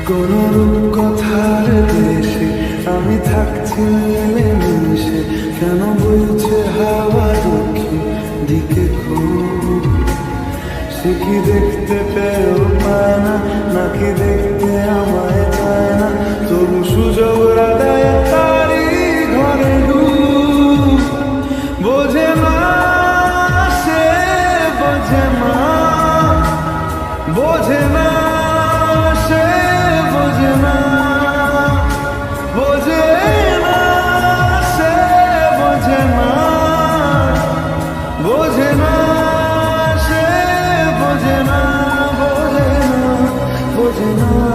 কোন রূপকথার দেশে আমি থাকছি মিলেমিশে, কেন বইছে হাওয়া দক্ষিণ দিকে খুব? সে কি দেখতে পেয়েও পায় না, নাকি দেখতে আমায় চায় না? তবু সুযোগরা দেয় তারই ঘরে ঢুক। বোঝে না, সে বোঝে না, বোঝে না, সে বোঝে না, বোঝে না, সে বোঝে না, বোঝে না, সে বোঝে না, বোঝে না, বোঝে না।